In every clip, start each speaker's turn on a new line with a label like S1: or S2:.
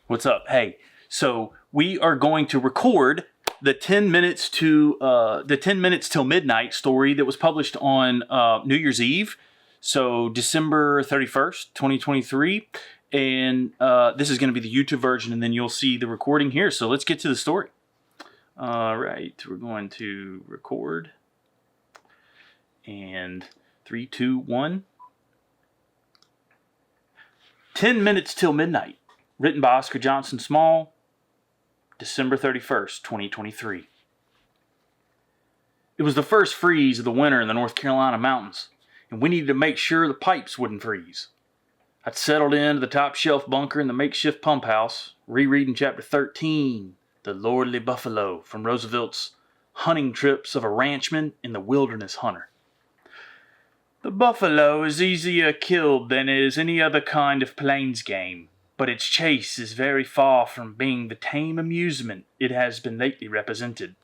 S1: What's up? Hey, so we are going to record the 10 minutes till midnight story that was published on New Year's Eve. So December 31st, 2023. And this is going to be the YouTube version, and then you'll see the recording here. So let's get to the story. All right, we're going to record. And 3, 2, 1. 10 minutes till midnight. Written by Oscar Johnson Small, December 31st, 2023. It was the first freeze of the winter in the North Carolina mountains, and we needed to make sure the pipes wouldn't freeze. I'd settled into the top shelf bunker in the makeshift pump house, rereading chapter 13, The Lordly Buffalo, from Roosevelt's Hunting Trips of a Ranchman and the Wilderness Hunter. The buffalo is easier killed than is any other kind of plains game, but its chase is very far from being the tame amusement it has been lately represented.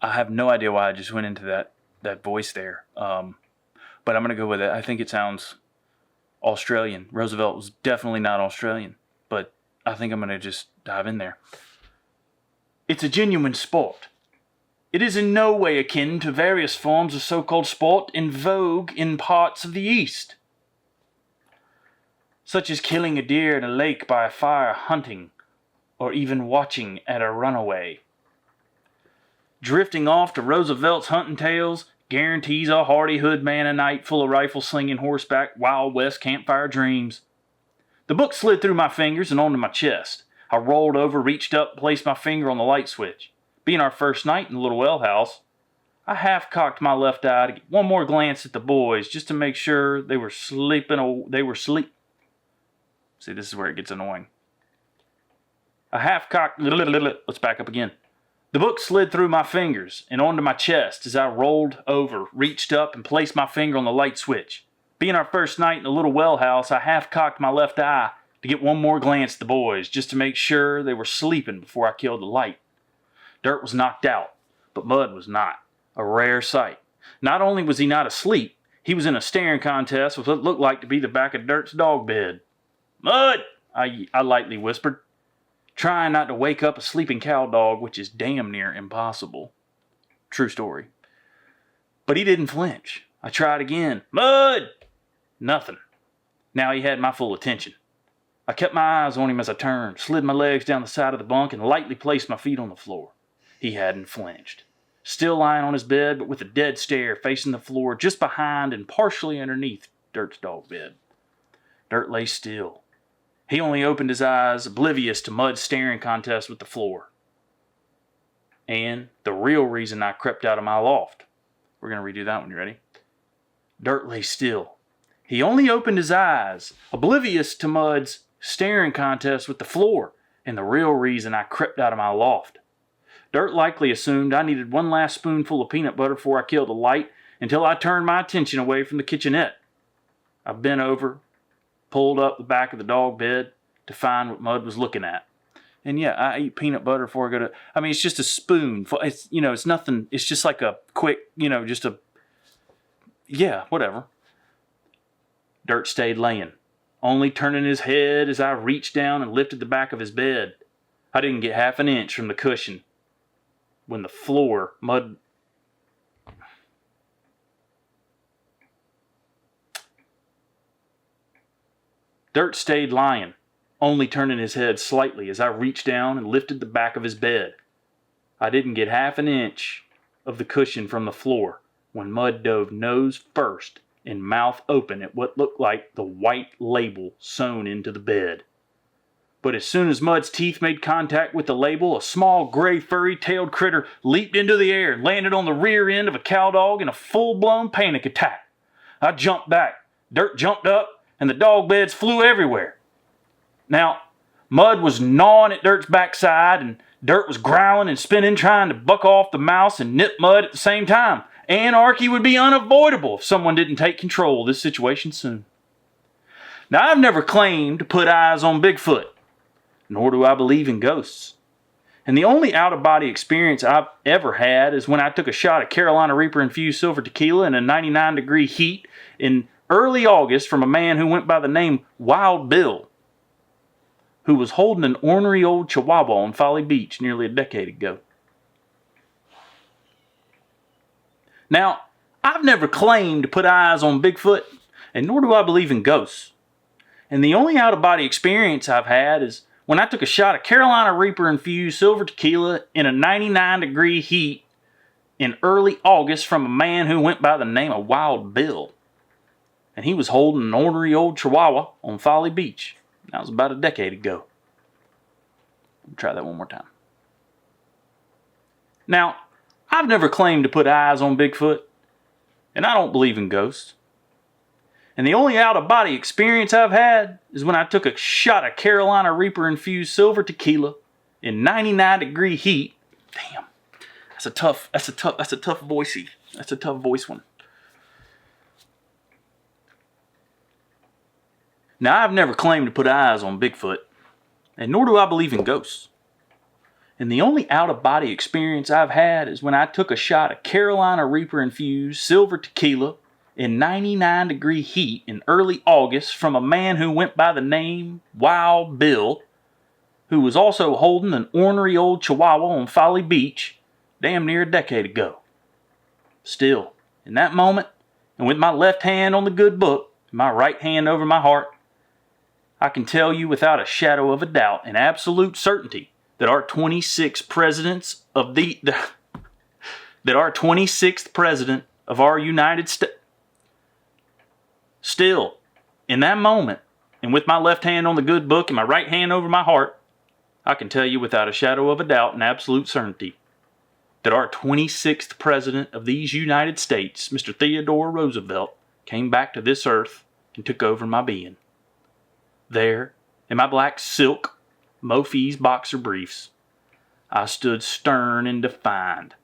S1: I have no idea why I just went into that voice there, but I'm going to go with it. I think it sounds Australian. Roosevelt was definitely not Australian, but I think I'm going to just dive in there. It's a genuine sport. It is in no way akin to various forms of so-called sport in vogue in parts of the East, such as killing a deer in a lake by a fire, hunting, or even watching at a runaway. Drifting off to Roosevelt's hunting tales guarantees a hardihood man a night full of rifle-slinging, horseback, Wild West campfire dreams. The book slid through my fingers and onto my chest. I rolled over, reached up, placed my finger on the light switch. Being our first night in the little well house, I half-cocked my left eye to get one more glance at the boys, just to make sure they were asleep. See, this is where it gets annoying. Let's back up again. The book slid through my fingers and onto my chest as I rolled over, reached up, and placed my finger on the light switch. Being our first night in the little well house, I half-cocked my left eye to get one more glance at the boys, just to make sure they were sleeping before I killed the light. Dirt was knocked out, but Mud was not. A rare sight. Not only was he not asleep, he was in a staring contest with what looked like to be the back of Dirt's dog bed. "Mud!" I lightly whispered, trying not to wake up a sleeping cow dog, which is damn near impossible. True story. But he didn't flinch. I tried again. "Mud!" Nothing. Now he had my full attention. I kept my eyes on him as I turned, slid my legs down the side of the bunk, and lightly placed my feet on the floor. He hadn't flinched. Still lying on his bed, but with a dead stare facing the floor just behind and partially underneath Dirt's dog bed. Dirt lay still. He only opened his eyes, oblivious to Mud's staring contest with the floor. And the real reason I crept out of my loft. We're going to redo that one. You ready? Dirt lay still. He only opened his eyes, oblivious to Mud's staring contest with the floor, and the real reason I crept out of my loft. Dirt likely assumed I needed one last spoonful of peanut butter before I killed the light until I turned my attention away from the kitchenette. I bent over, pulled up the back of the dog bed to find what Mud was looking at. And yeah, I eat peanut butter before I go to... I mean, it's just a spoon. It's, it's nothing. It's just like a quick, yeah, whatever. Dirt stayed laying, only turning his head as I reached down and lifted the back of his bed. I didn't get half an inch from the cushion when the floor, Mud... Dirt stayed lying, only turning his head slightly as I reached down and lifted the back of his bed. I didn't get half an inch of the cushion from the floor when Mud dove nose first and mouth open at what looked like the white label sewn into the bed. But as soon as Mud's teeth made contact with the label, a small gray furry-tailed critter leaped into the air and landed on the rear end of a cow dog in a full-blown panic attack. I jumped back. Dirt jumped up, and the dog beds flew everywhere. Now, Mud was gnawing at Dirt's backside, and Dirt was growling and spinning, trying to buck off the mouse and nip Mud at the same time. Anarchy would be unavoidable if someone didn't take control of this situation soon. Now, I've never claimed to put eyes on Bigfoot, nor do I believe in ghosts. And the only out-of-body experience I've ever had is when I took a shot of Carolina Reaper-infused silver tequila in a 99-degree heat in early August from a man who went by the name Wild Bill. who was holding an ornery old chihuahua on Folly Beach nearly a decade ago. Now, I've never claimed to put eyes on Bigfoot, and nor do I believe in ghosts. And the only out-of-body experience I've had is when I took a shot of Carolina Reaper-infused silver tequila in a 99-degree heat in early August from a man who went by the name of Wild Bill. And he was holding an ornery old chihuahua on Folly Beach. That was about a decade ago. Let me try that one more time. Now, I've never claimed to put eyes on Bigfoot, and I don't believe in ghosts. And the only out-of-body experience I've had is when I took a shot of Carolina Reaper-infused silver tequila in 99-degree heat. Damn, that's a tough voicey. That's a tough voice one. Now, I've never claimed to put eyes on Bigfoot, and nor do I believe in ghosts. And the only out-of-body experience I've had is when I took a shot of Carolina Reaper-infused silver tequila in 99-degree heat in early August from a man who went by the name Wild Bill, who was also holding an ornery old chihuahua on Folly Beach damn near a decade ago. Still, in that moment, and with my left hand on the good book, and my right hand over my heart, I can tell you without a shadow of a doubt and absolute certainty that our 26th president of our United States. Still, in that moment, and with my left hand on the good book and my right hand over my heart, I can tell you without a shadow of a doubt and absolute certainty that our 26th president of these United States, Mr. Theodore Roosevelt, came back to this earth and took over my being. There, in my black silk Mophie's boxer briefs, I stood stern and defined,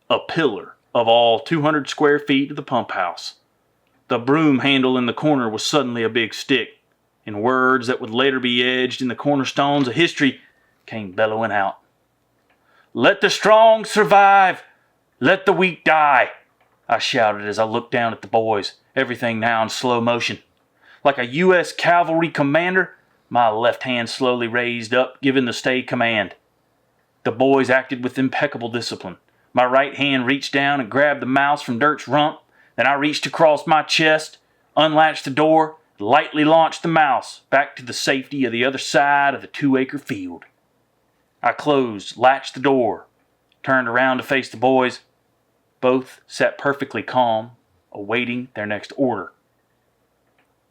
S1: a pillar of all 200 square feet of the pump house. The broom handle in the corner was suddenly a big stick, and words that would later be edged in the cornerstones of history came bellowing out. "Let the strong survive! Let the weak die!" I shouted as I looked down at the boys, everything now in slow motion. Like a U.S. cavalry commander, my left hand slowly raised up, giving the stay command. The boys acted with impeccable discipline. My right hand reached down and grabbed the mouse from Dirk's rump. Then I reached across my chest, unlatched the door, and lightly launched the mouse back to the safety of the other side of the 2-acre field. I closed, latched the door, turned around to face the boys. Both sat perfectly calm, awaiting their next order.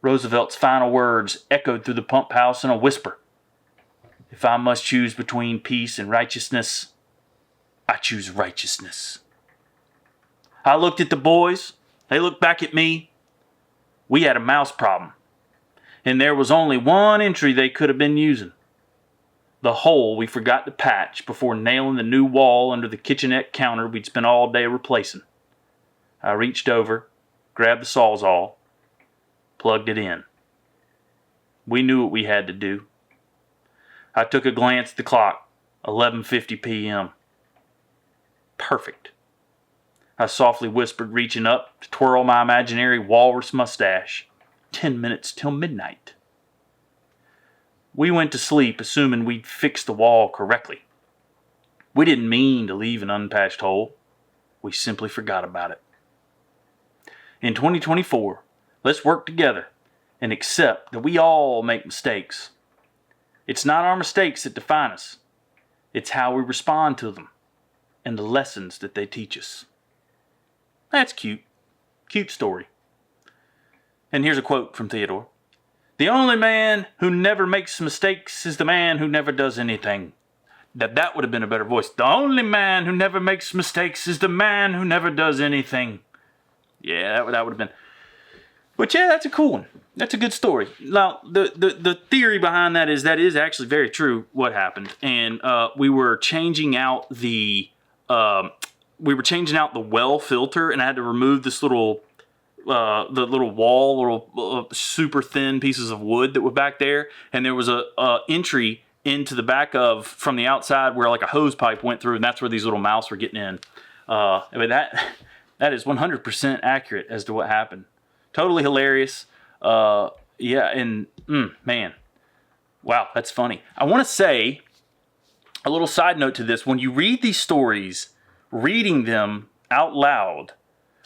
S1: Roosevelt's final words echoed through the pump house in a whisper. "If I must choose between peace and righteousness, I choose righteousness." I looked at the boys. They looked back at me. We had a mouse problem, and there was only one entry they could have been using. The hole we forgot to patch before nailing the new wall under the kitchenette counter we'd spent all day replacing. I reached over, grabbed the Sawzall, plugged it in. We knew what we had to do. I took a glance at the clock, 11:50 p.m. Perfect. I softly whispered, reaching up to twirl my imaginary walrus mustache. 10 minutes till midnight. We went to sleep assuming we'd fixed the wall correctly. We didn't mean to leave an unpatched hole. We simply forgot about it. In 2024, let's work together and accept that we all make mistakes. It's not our mistakes that define us. It's how we respond to them and the lessons that they teach us. That's cute. Cute story. And here's a quote from Theodore. "The only man who never makes mistakes is the man who never does anything." That would have been a better voice. "The only man who never makes mistakes is the man who never does anything." Yeah, that would have been. But yeah, that's a cool one. That's a good story. Now, the theory behind that is actually very true, what happened. And we were changing out the well filter, and I had to remove this little super thin pieces of wood that were back there, and there was a entry into the back from the outside where like a hose pipe went through, and that's where these little mouse were getting in. I mean, that is 100% accurate as to what happened. Totally hilarious. Yeah, and man, Wow, that's funny. I want to say a little side note to this. When you read these stories, reading them out loud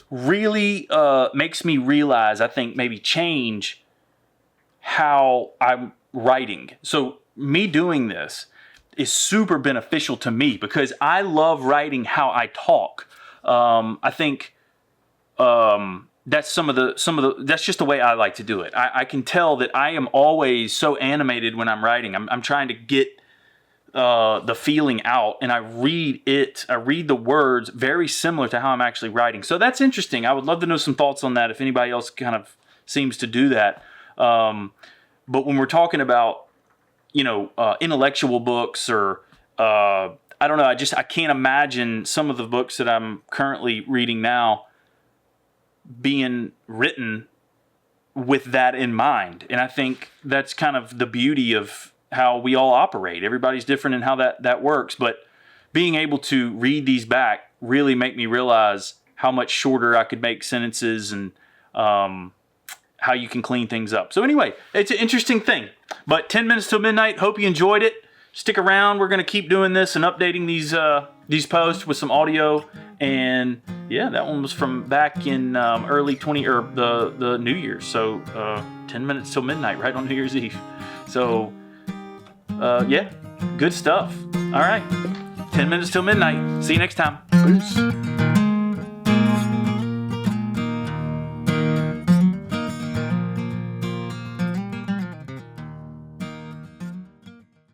S1: really makes me realize, I think, maybe change how I'm writing. So me doing this is super beneficial to me because I love writing how I talk. I think that's that's just the way I like to do it. I can tell that I am always so animated when I'm writing. I'm trying to get the feeling out, and I read the words very similar to how I'm actually writing. So that's interesting. I would love to know some thoughts on that if anybody else kind of seems to do that. But when we're talking about, intellectual books or, I don't know, I can't imagine some of the books that I'm currently reading now being written with that in mind. And I think that's kind of the beauty of how we all operate. Everybody's different in how that works, but being able to read these back really make me realize how much shorter I could make sentences and how you can clean things up. So anyway, it's an interesting thing. But 10 minutes till midnight, hope you enjoyed it. Stick around. We're going to keep doing this and updating these posts with some audio. And yeah, that one was from back in early the New Year's. So 10 minutes till midnight, right on New Year's Eve. So yeah, good stuff. All right, 10 minutes till midnight. See you next time.
S2: Peace.